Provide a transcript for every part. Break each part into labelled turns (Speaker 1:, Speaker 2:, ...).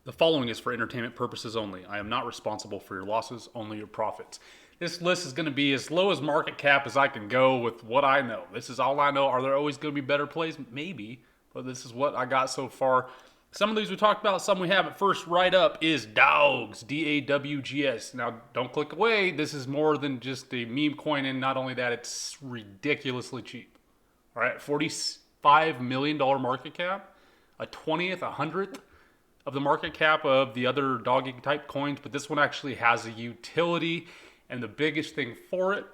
Speaker 1: The following is for entertainment purposes only. I am not responsible for your losses, only your profits. This list is going to be as low as market cap as I can go with what I know. This is all I know. Are there always going to be better plays? Maybe, but this is what I got so far. Some of these we talked about, some we haven't. First right up is Dawgs, DAWGS. Now, don't click away. This is more than just a meme coin, and not only that, it's ridiculously cheap. All right, $45 million market cap, a 20th, a 100th of the market cap of the other dogging type coins, but this one actually has a utility, and the biggest thing for it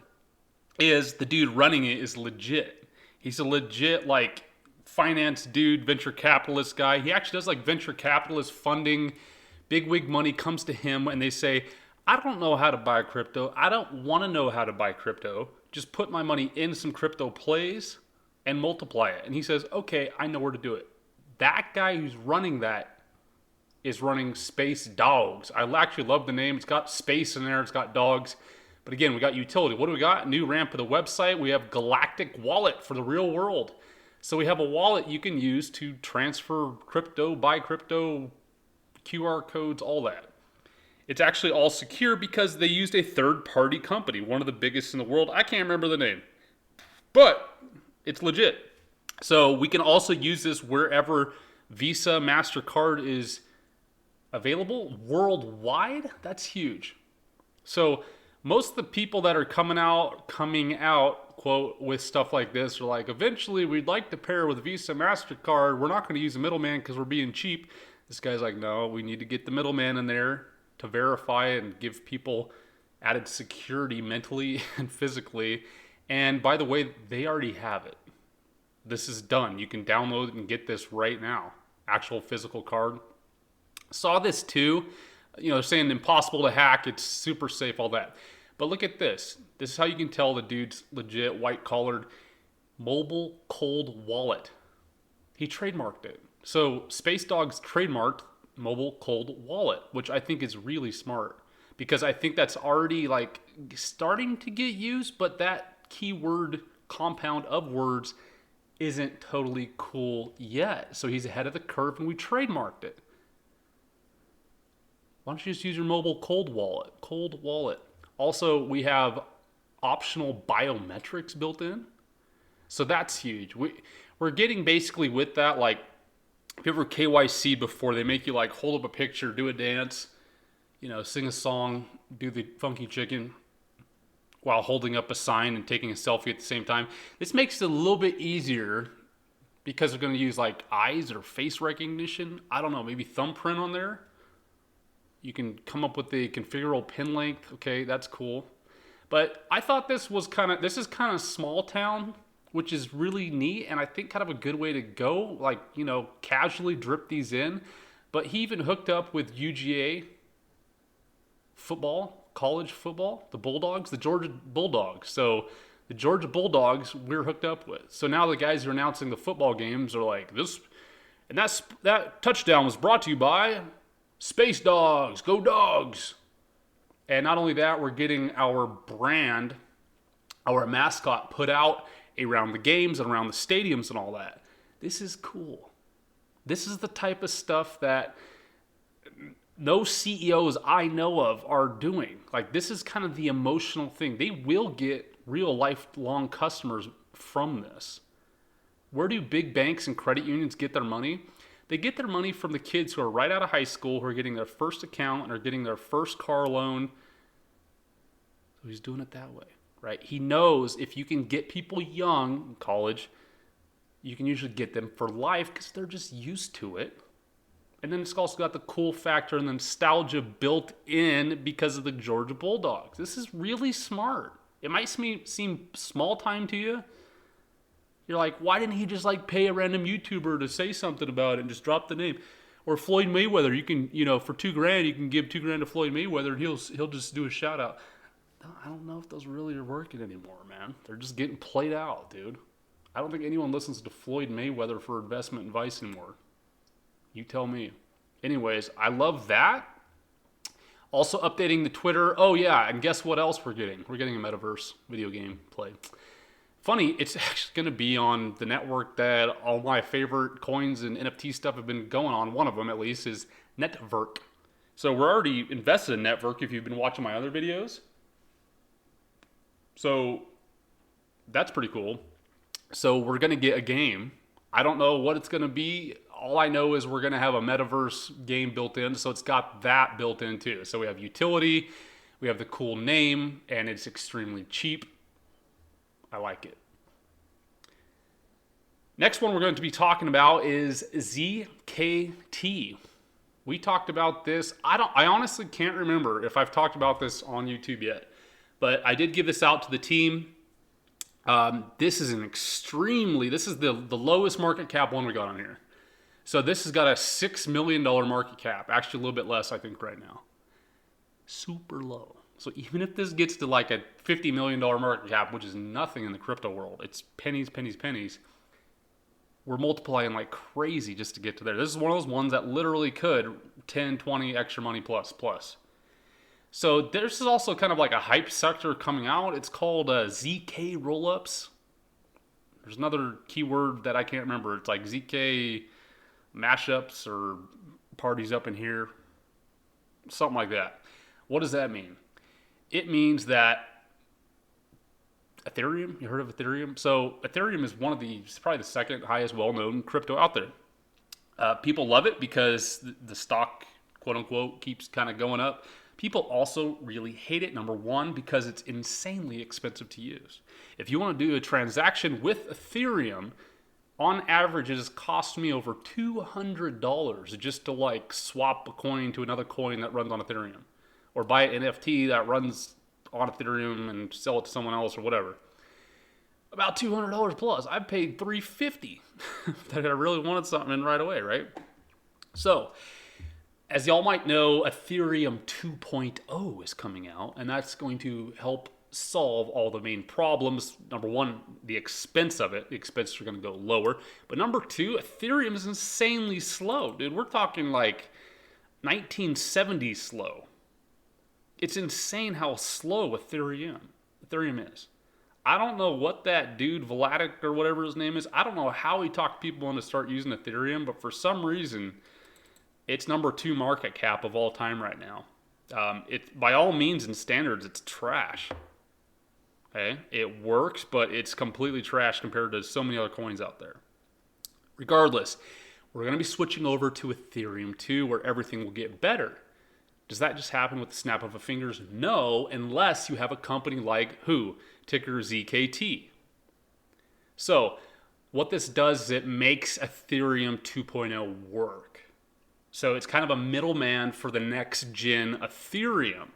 Speaker 1: is the dude running it is legit. He's a legit like finance dude, venture capitalist guy. He actually does like venture capitalist funding. Big wig money comes to him and they say, I don't know how to buy crypto. I don't want to know how to buy crypto. Just put my money in some crypto plays and multiply it. And he says, okay, I know where to do it. That guy who's running that is running Space Dawgs. I actually love the name. It's got space in there. It's got dogs. But again, we got utility. What do we got? New ramp of the website. We have Galactic Wallet for the real world. So we have a wallet you can use to transfer crypto, buy crypto, QR codes, all that. It's actually all secure because they used a third-party company, one of the biggest in the world. I can't remember the name, but it's legit. So we can also use this wherever Visa, MasterCard is available worldwide. That's huge. So most of the people that are coming out, quote, with stuff like this are like, eventually we'd like to pair with Visa, MasterCard. We're not going to use a middleman because we're being cheap. This guy's like, no, we need to get the middleman in there to verify and give people added security mentally and physically. And by the way, they already have it. This is done. You can download and get this right now. Actual physical card. Saw this too. Saying impossible to hack. It's super safe, all that. But look at this. This is how you can tell the dude's legit, white-collared, mobile cold wallet. He trademarked it. So Space Dawgs trademarked mobile cold wallet, which I think is really smart. Because I think that's already like starting to get used, but that keyword compound of words isn't totally cool yet. So he's ahead of the curve and we trademarked it. Why don't you just use your mobile cold wallet? Cold wallet. Also, we have optional biometrics built in. So that's huge. We're getting basically with that, like, if you ever KYC before, they make you like hold up a picture, do a dance, sing a song, do the funky chicken while holding up a sign and taking a selfie at the same time. This makes it a little bit easier because they're going to use like eyes or face recognition. I don't know, maybe thumbprint on there. You can come up with the configurable pin length. Okay, that's cool. But I thought this is kind of small town, which is really neat. And I think kind of a good way to go, like, casually drip these in. But he even hooked up with UGA football, college football, the Bulldogs, the Georgia Bulldogs. So the Georgia Bulldogs we're hooked up with. So now the guys who are announcing the football games are like, this, and that touchdown was brought to you by Space Dawgs, go Dogs. And not only that, we're getting our brand, our mascot put out around the games and around the stadiums and all that. This is cool. This is the type of stuff that no CEOs I know of are doing. Like, this is kind of the emotional thing. They will get real lifelong customers from this. Where do big banks and credit unions get their money? They get their money from the kids who are right out of high school, who are getting their first account and are getting their first car loan. So he's doing it that way, right? He knows if you can get people young in college, you can usually get them for life because they're just used to it. And then it's also got the cool factor and the nostalgia built in because of the Georgia Bulldogs. This is really smart. It might seem small time to you. You're like, why didn't he just like pay a random YouTuber to say something about it and just drop the name? Or Floyd Mayweather, you can, for $2,000, you can give $2,000 to Floyd Mayweather and he'll just do a shout out. I don't know if those really are working anymore, man. They're just getting played out, dude. I don't think anyone listens to Floyd Mayweather for investment advice anymore. You tell me. Anyways, I love that. Also updating the Twitter. Oh yeah, and guess what else we're getting? We're getting a metaverse video game play. Funny, it's actually going to be on the network that all my favorite coins and NFT stuff have been going on. One of them, at least, is Network. So we're already invested in Network if you've been watching my other videos. So that's pretty cool. So we're going to get a game. I don't know what it's going to be. All I know is we're going to have a metaverse game built in. So it's got that built in too. So we have utility, we have the cool name, and it's extremely cheap. I like it. Next one we're going to be talking about is ZKT. We talked about this. I honestly can't remember if I've talked about this on YouTube yet, but I did give this out to the team. This is the lowest market cap one we got on here. So this has got a $6 million market cap. Actually a little bit less, I think, right now. Super low. So even if this gets to like a $50 million market cap, which is nothing in the crypto world, it's pennies, pennies, pennies. We're multiplying like crazy just to get to there. This is one of those ones that literally could 10, 20 extra money plus. So this is also kind of like a hype sector coming out. It's called ZK rollups. There's another keyword that I can't remember. It's like ZK mashups or parties up in here. Something like that. What does that mean? It means that Ethereum, you heard of Ethereum? So Ethereum is probably the second highest well-known crypto out there. People love it because the stock, quote unquote, keeps kind of going up. People also really hate it, number one, because it's insanely expensive to use. If you want to do a transaction with Ethereum, on average, it has cost me over $200 just to like swap a coin to another coin that runs on Ethereum. Or buy an NFT that runs on Ethereum and sell it to someone else or whatever. About $200 plus. I paid $350 that I really wanted something in right away, right? So, as y'all might know, Ethereum 2.0 is coming out, and that's going to help solve all the main problems. Number one, the expense of it. The expenses are going to go lower. But number two, Ethereum is insanely slow, dude. We're talking like 1970s slow. It's insane how slow Ethereum is. I don't know what that dude, Vladik or whatever his name is, I don't know how he talked people into start using Ethereum, but for some reason, it's number 2 market cap of all time right now. It by all means and standards, it's trash. Okay? It works, but it's completely trash compared to so many other coins out there. Regardless, we're going to be switching over to Ethereum 2 where everything will get better. Does that just happen with the snap of a fingers? No, unless you have a company like who? Ticker ZKT. So, what this does is it makes Ethereum 2.0 work. So, it's kind of a middleman for the next gen Ethereum.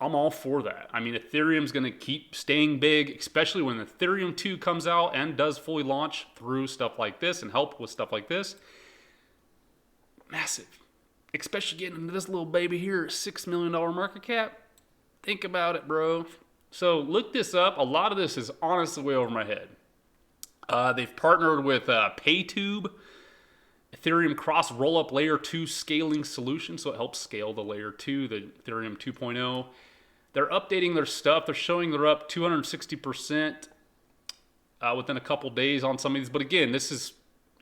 Speaker 1: I'm all for that. I mean, Ethereum's going to keep staying big, especially when Ethereum 2 comes out and does fully launch through stuff like this and help with stuff like this. Massive. Especially getting into this little baby here, $6 million market cap. Think about it, bro. So look this up. A lot of this is honestly way over my head. They've partnered with PayTube, Ethereum cross rollup layer 2 scaling solution. So it helps scale the layer 2, the Ethereum 2.0. They're updating their stuff. They're showing they're up 260% within a couple days on some of these. But again, this is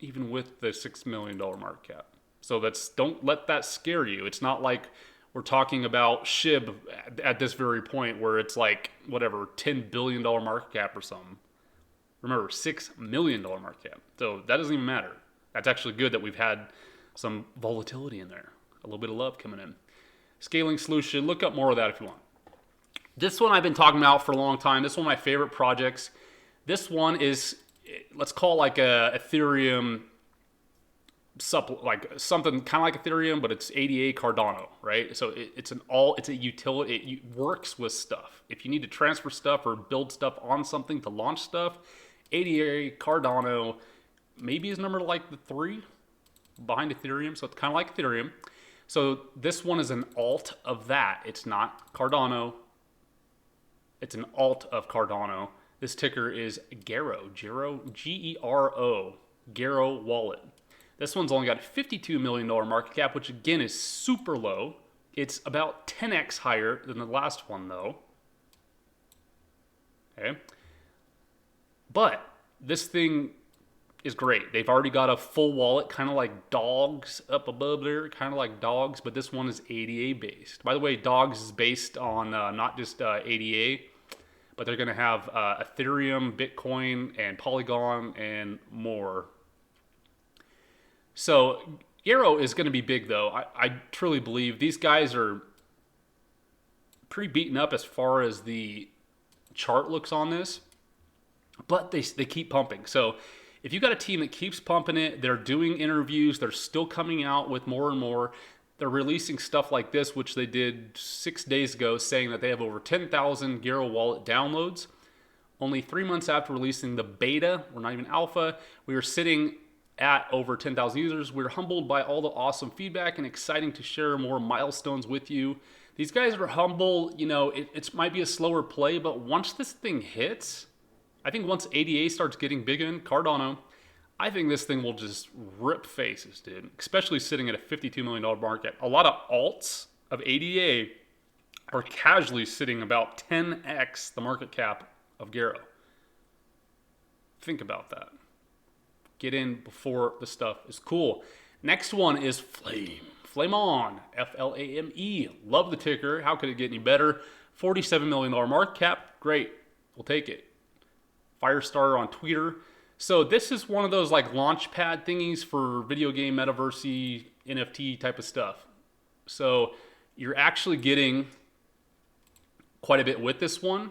Speaker 1: even with the $6 million market cap. So don't let that scare you. It's not like we're talking about SHIB at this very point where it's like, whatever, $10 billion market cap or something. Remember, $6 million market cap. So that doesn't even matter. That's actually good that we've had some volatility in there. A little bit of love coming in. Scaling solution. Look up more of that if you want. This one I've been talking about for a long time. This is one of my favorite projects. This one is, let's call it like a Ethereum like something kind of like Ethereum, but it's ADA Cardano, right? So it's a utility. It works with stuff. If you need to transfer stuff or build stuff on something to launch stuff, ADA Cardano maybe is number like the 3 behind Ethereum. So it's kind of like Ethereum. So this one is an alt of that. It's not Cardano. It's an alt of Cardano. This ticker is Gero, Gero, Gero Wallet. This one's only got a $52 million market cap, which again is super low. It's about 10x higher than the last one, though. Okay. But this thing is great. They've already got a full wallet, kind of like Dogs up above there, kind of like Dogs, but this one is ADA based. By the way, Dogs is based on not just ADA, but they're going to have Ethereum, Bitcoin, and Polygon, and more. So Garo is going to be big, though. I truly believe these guys are pretty beaten up as far as the chart looks on this, but they keep pumping. So if you got a team that keeps pumping it, they're doing interviews, they're still coming out with more and more. They're releasing stuff like this, which they did 6 days ago, saying that they have over 10,000 Garo wallet downloads. Only 3 months after releasing the beta, we're not even alpha, we are sitting at over 10,000 users. We're humbled by all the awesome feedback and exciting to share more milestones with you. These guys are humble. You know, it might be a slower play, but once this thing hits, I think once ADA starts getting big in Cardano, I think this thing will just rip faces, dude. Especially sitting at a $52 million market. A lot of alts of ADA are casually sitting about 10x the market cap of Garo. Think about that. Get in before the stuff is cool. Next one is Flame. Flame on. FLAME. Love the ticker. How could it get any better? $47 million market cap. Great. We'll take it. Firestarter on Twitter. So this is one of those like launch pad thingies for video game metaverse NFT type of stuff. So you're actually getting quite a bit with this one.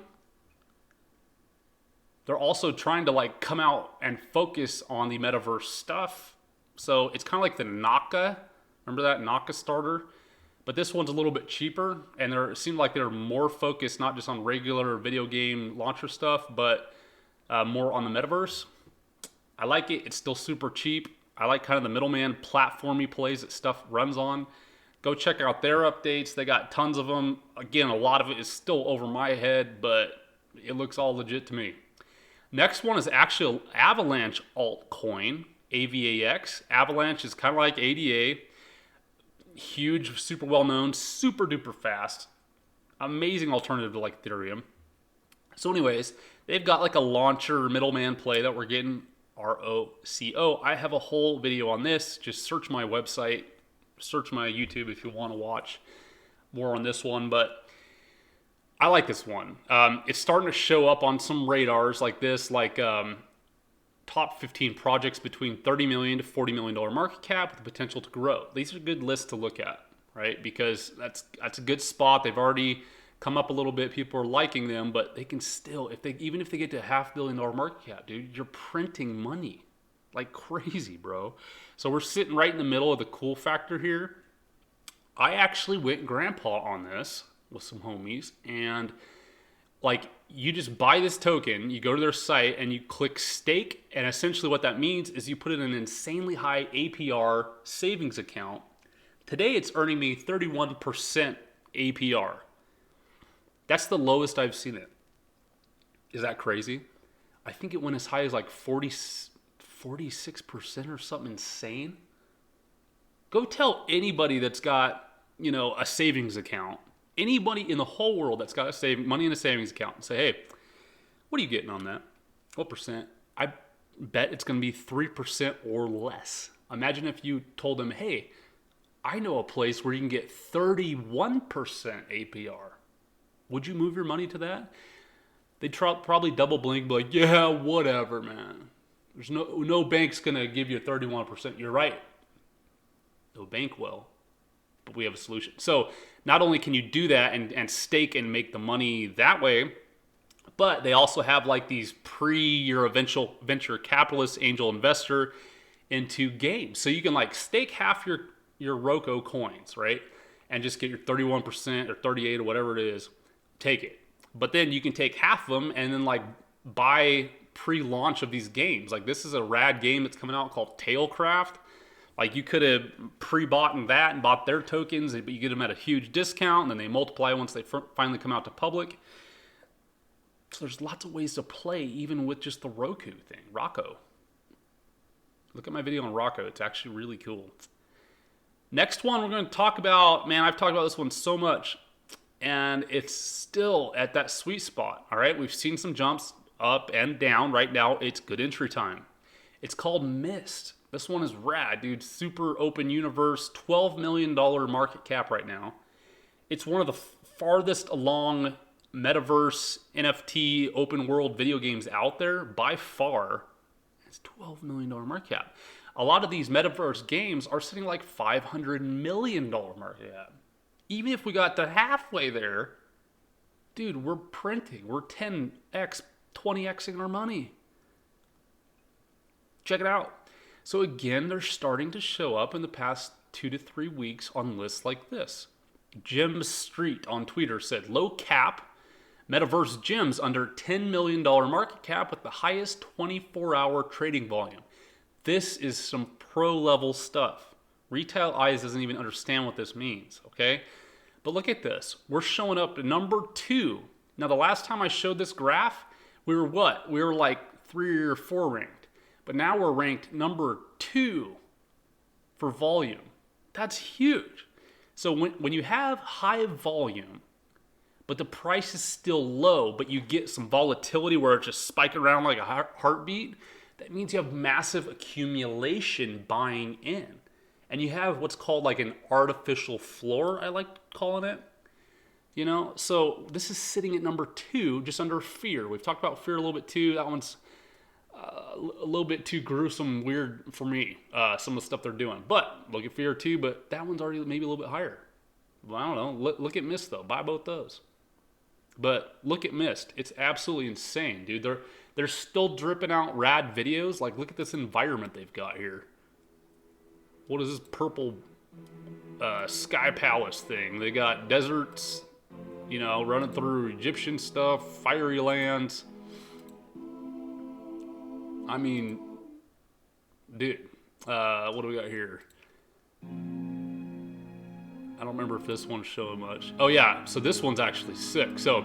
Speaker 1: They're also trying to like come out and focus on the metaverse stuff. So it's kind of like the Naka. Remember that Naka starter? But this one's a little bit cheaper, and it seemed like they're more focused not just on regular video game launcher stuff, but more on the metaverse. I like it. It's still super cheap. I like kind of the middleman platformy plays that stuff runs on. Go check out their updates. They got tons of them. Again, a lot of it is still over my head, but it looks all legit to me. Next one is actually Avalanche altcoin, AVAX. Avalanche is kind of like ADA. Huge, super well known, super duper fast. Amazing alternative to like Ethereum. So anyways, they've got like a launcher middleman play that we're getting, ROCO. I have a whole video on this. Just search my website, search my YouTube if you want to watch more on this one. But I like this one. It's starting to show up on some radars like this, like top 15 projects between $30 million to $40 million market cap with the potential to grow. These are good lists to look at, right? Because that's a good spot. They've already come up a little bit. People are liking them, but they can still, even if they get to $500 million market cap, dude, you're printing money like crazy, bro. So we're sitting right in the middle of the cool factor here. I actually went grandpa on this with some homies, and like you just buy this token, you go to their site and you click stake, and essentially what that means is you put in an insanely high APR savings account. Today it's earning me 31% APR. That's the lowest I've seen it. Is that crazy? I think it went as high as like 46% or something insane. Go tell anybody that's got, a savings account, anybody in the whole world that's got money in a savings account, and say, hey, what are you getting on that? What percent? I bet it's going to be 3% or less. Imagine if you told them, hey, I know a place where you can get 31% APR. Would you move your money to that? They'd probably double blink, be like, yeah, whatever, man. There's no bank's going to give you 31%. You're right. No bank will. But we have a solution. So not only can you do that and stake and make the money that way, but they also have like these you're a venture capitalist angel investor into games. So you can like stake half your ROCO coins, right? And just get your 31% or 38 or whatever it is. Take it. But then you can take half of them and then like buy pre-launch of these games. Like this is a rad game that's coming out called Tailcraft. Like you could have pre-bought that and bought their tokens, but you get them at a huge discount, and then they multiply once they finally come out to public. So there's lots of ways to play, even with just the Roku thing, Rocco. Look at my video on Rocco. It's actually really cool. Next one we're going to talk about, man, I've talked about this one so much, and it's still at that sweet spot, all right? We've seen some jumps. up and down. Right now, it's good entry time. It's called Mist. This one is rad, dude. Super open universe, $12 million market cap right now. It's one of the farthest along metaverse, NFT, open world video games out there by far. It's $12 million market cap. A lot of these metaverse games are sitting like $500 million market cap. Even if we got to halfway there, dude, we're printing. We're 10x, 20xing our money. Check it out. So again, they're starting to show up in the past 2 to 3 weeks on lists like this. Jim Street on Twitter said, low cap, metaverse gems under $10 million market cap with the highest 24-hour trading volume. This is some pro-level stuff. Retail eyes doesn't even understand what this means, okay? But look at this. We're showing up at number 2. Now, the last time I showed this graph, we were what? We were like 3 or 4 ranked. But now we're ranked number 2 for volume. That's huge. So when you have high volume, but the price is still low, but you get some volatility where it's just spiking around like a heartbeat, that means you have massive accumulation buying in. And you have what's called like an artificial floor, I like calling it. You know, so this is sitting at number 2, just under fear. We've talked about fear a little bit too. That one's a little bit too gruesome, weird for me, some of the stuff they're doing. But look at fear too, but that one's already maybe a little bit higher. Well, I don't know. Look at Mist though. Buy both those. But look at Mist. It's absolutely insane, dude. They're still dripping out rad videos. Like, look at this environment they've got here. What is this purple sky palace thing? They got deserts, you know, running through Egyptian stuff, fiery lands. I mean, dude, what do we got here? I don't remember if this one's showing much. Oh yeah, so this one's actually sick. So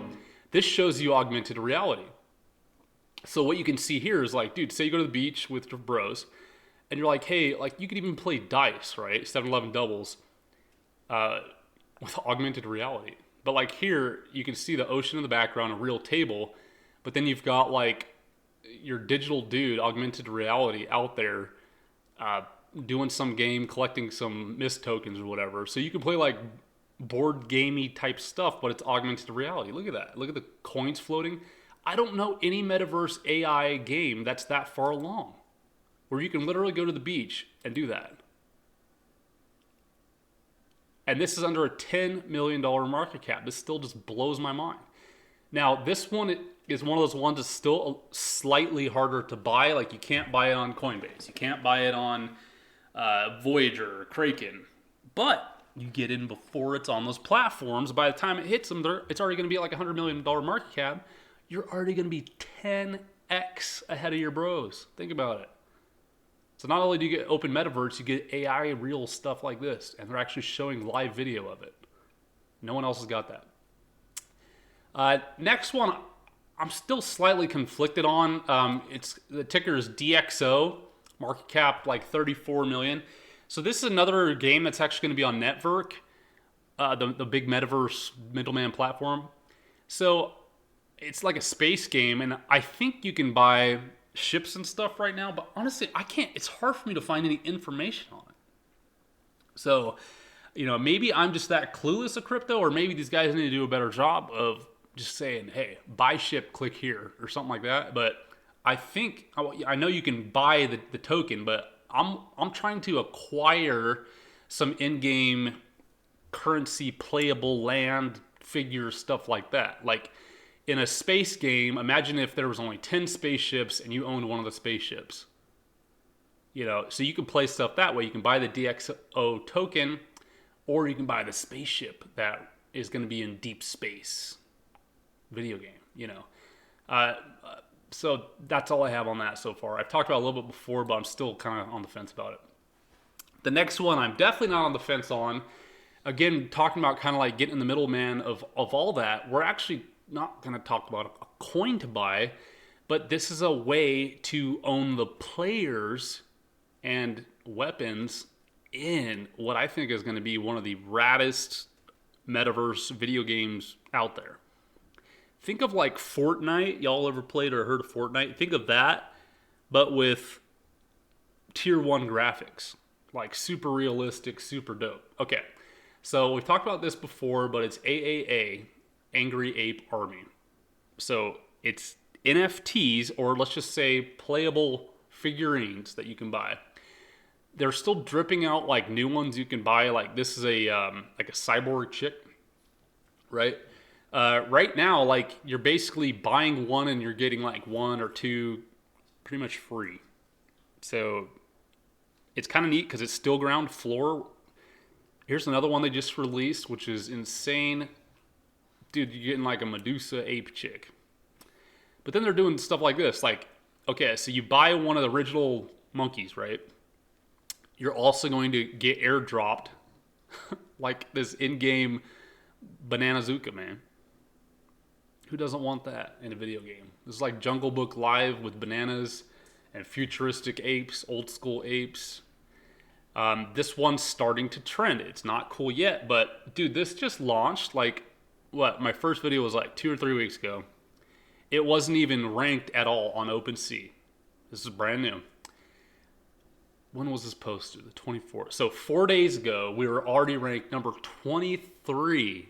Speaker 1: this shows you augmented reality. So what you can see here is like, dude, say you go to the beach with your bros, and you're like, hey, like you could even play dice, right? 7-Eleven doubles with augmented reality. But like here, you can see the ocean in the background, a real table, but then you've got like your digital dude, augmented reality out there doing some game, collecting some Mist tokens or whatever. So you can play like board gamey type stuff, but it's augmented reality. Look at that. Look at the coins floating. I don't know any metaverse AI game that's that far along where you can literally go to the beach and do that. And this is under a $10 million market cap. This still just blows my mind. Now, this one is one of those ones that's still slightly harder to buy. Like, you can't buy it on Coinbase. You can't buy it on Voyager or Kraken. But you get in before it's on those platforms. By the time it hits them, it's already going to be like a $100 million market cap. You're already going to be 10x ahead of your bros. Think about it. So not only do you get open metaverse, you get AI real stuff like this. And they're actually showing live video of it. No one else has got that. Next one, I'm still slightly conflicted on. It's the ticker is DXO, market cap like 34 million. So this is another game that's actually going to be on Network, the big metaverse middleman platform. So it's like a space game, and I think you can buy ships and stuff right now, but honestly, I can't. It's hard for me to find any information on it. So, you know, maybe I'm just that clueless of crypto, or maybe these guys need to do a better job of just saying, hey, buy ship, click here, or something like that. But I think, I know you can buy the token, but I'm trying to acquire some in-game currency, playable land, figures, stuff like that. Like in a space game, imagine if there was only 10 spaceships and you owned one of the spaceships. You know, so you can play stuff that way. You can buy the DXO token, or you can buy the spaceship that is going to be in deep space video game, you know. So that's all I have on that so far. I've talked about it a little bit before, but I'm still kind of on the fence about it. The next one I'm definitely not on the fence on. Again, talking about kind of like getting in the middleman of all that. We're actually not going to talk about a coin to buy, but this is a way to own the players and weapons in what I think is going to be one of the raddest metaverse video games out there. Think of like Fortnite. Y'all ever played or heard of Fortnite? Think of that, but with tier 1 graphics. Like super realistic, super dope. Okay, so we've talked about this before, but it's AAA, Angry Ape Army. So it's NFTs, or let's just say playable figurines that you can buy. They're still dripping out like new ones you can buy. Like this is a like a cyborg chick, right? Right now, like you're basically buying one and you're getting like one or two pretty much free. So it's kind of neat because it's still ground floor. Here's another one they just released, which is insane. Dude, you're getting like a Medusa ape chick. But then they're doing stuff like this. Like, okay, so you buy one of the original monkeys, right? You're also going to get airdropped like this in-game Bananazuka, man. Who doesn't want that in a video game? This is like Jungle Book Live with bananas and futuristic apes, old school apes. This one's starting to trend. It's not cool yet, but dude, this just launched like, what? My first video was like 2 or 3 weeks ago. It wasn't even ranked at all on OpenSea. This is brand new. When was this posted? The 24th. So 4 days ago, we were already ranked number 23.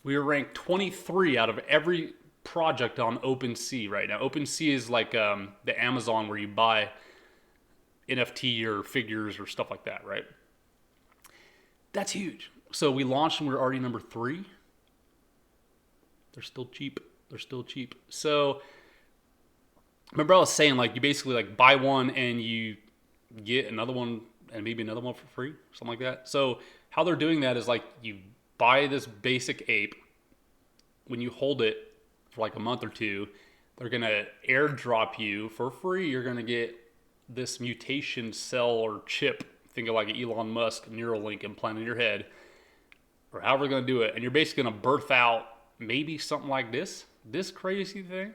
Speaker 1: We were ranked 23 out of every project on OpenSea right now. OpenSea is like the Amazon where you buy NFT or figures or stuff like that, right? That's huge. So we launched and we're already number 3. They're still cheap. They're still cheap. So remember I was saying like you basically like buy one and you get another one and maybe another one for free, something like that. So how they're doing that is like you buy this basic ape. When you hold it for like a month or two, they're going to airdrop you for free. You're going to get this mutation cell or chip. Think of like an Elon Musk Neuralink implant in your head, or however they're going to do it. And you're basically going to birth out maybe something like this crazy thing,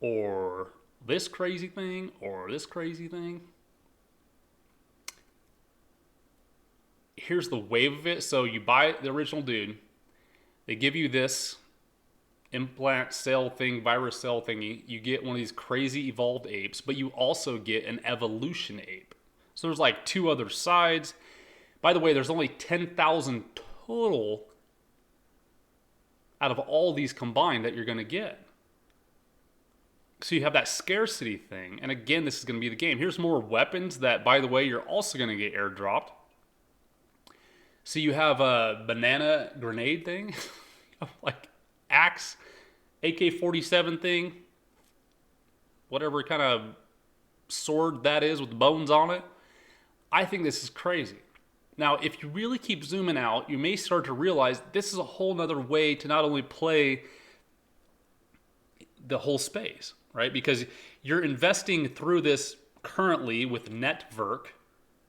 Speaker 1: or this crazy thing, or this crazy thing. Here's the wave of it. So you buy the original dude. They give you this implant cell thing, virus cell thingy. You get one of these crazy evolved apes, but you also get an evolution ape. So there's like 2 other sides. By the way, there's only 10,000 total out of all these combined that you're going to get. So you have that scarcity thing. And again, this is going to be the game. Here's more weapons that, by the way, you're also going to get airdropped. So you have a banana grenade thing, like axe, AK-47 thing, whatever kind of sword that is with bones on it. I think this is crazy. Now, if you really keep zooming out, you may start to realize this is a whole nother way to not only play the whole space, right? Because you're investing through this currently with Network,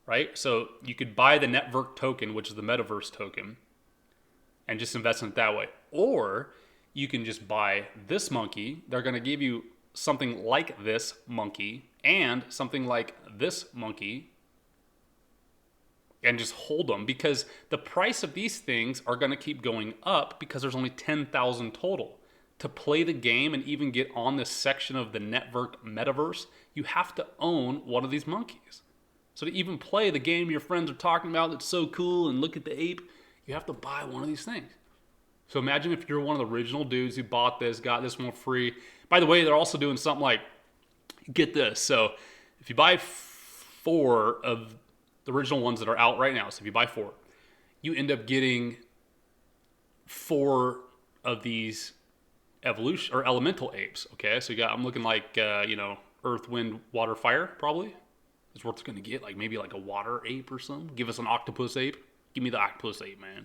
Speaker 1: right? So you could buy the Network token, which is the metaverse token, and just invest in it that way. Or you can just buy this monkey. They're going to give you something like this monkey and something like this monkey and just hold them, because the price of these things are going to keep going up because there's only 10,000 total. To play the game and even get on this section of the Network metaverse, you have to own one of these monkeys. So to even play the game your friends are talking about that's so cool and look at the ape, you have to buy one of these things. So imagine if you're one of the original dudes who bought this, got this one free. By the way, they're also doing something like, get this. So if you buy 4 of the original ones that are out right now, so if you buy 4, you end up getting 4 of these evolution or elemental apes. Okay, so I'm looking like Earth, Wind, Water, Fire probably is what it's going to get. Like maybe like a water ape or something. Give us an octopus ape. Give me the octopus ape, man.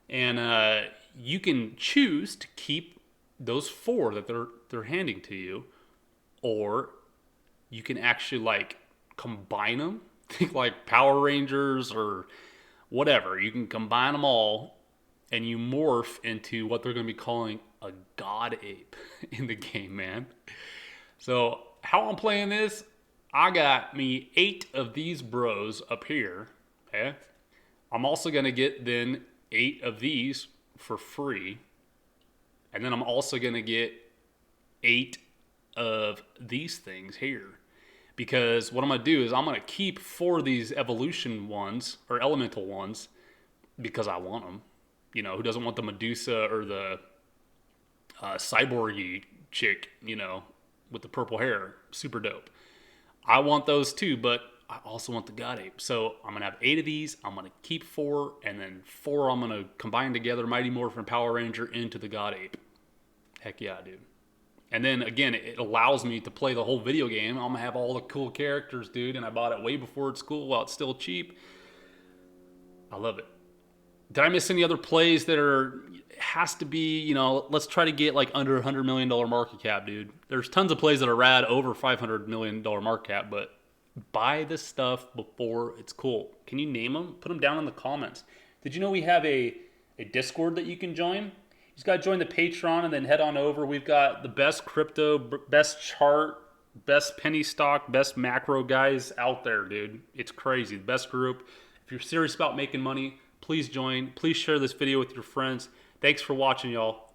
Speaker 1: And you can choose to keep those 4 that they're handing to you, or you can actually like combine them. Think like Power Rangers or whatever. You can combine them all, and you morph into what they're going to be calling a god ape in the game, man. So how I'm playing this, I got me 8 of these bros up here, okay? I'm also going to get then 8 of these for free. And then I'm also going to get 8 of these things here. Because what I'm going to do is I'm going to keep 4 of these evolution ones, or elemental ones, because I want them. You know, who doesn't want the Medusa or the cyborgy chick, you know, with the purple hair? Super dope. I want those too, but I also want the God Ape. So I'm going to have 8 of these. I'm going to keep 4, and then 4 I'm going to combine together, Mighty Morphin Power Ranger into the God Ape. Heck yeah, dude. And then, again, it allows me to play the whole video game. I'm going to have all the cool characters, dude, and I bought it way before it's cool while it's still cheap. I love it. Did I miss any other plays that are, has to be, you know, let's try to get like under $100 million market cap, dude. There's tons of plays that are rad over $500 million market cap, but buy this stuff before it's cool. Can you name them? Put them down in the comments. Did you know we have a Discord that you can join? You just got to join the Patreon and then head on over. We've got the best crypto, best chart, best penny stock, best macro guys out there, dude. It's crazy. The best group. If you're serious about making money, please join. Please share this video with your friends. Thanks for watching, y'all.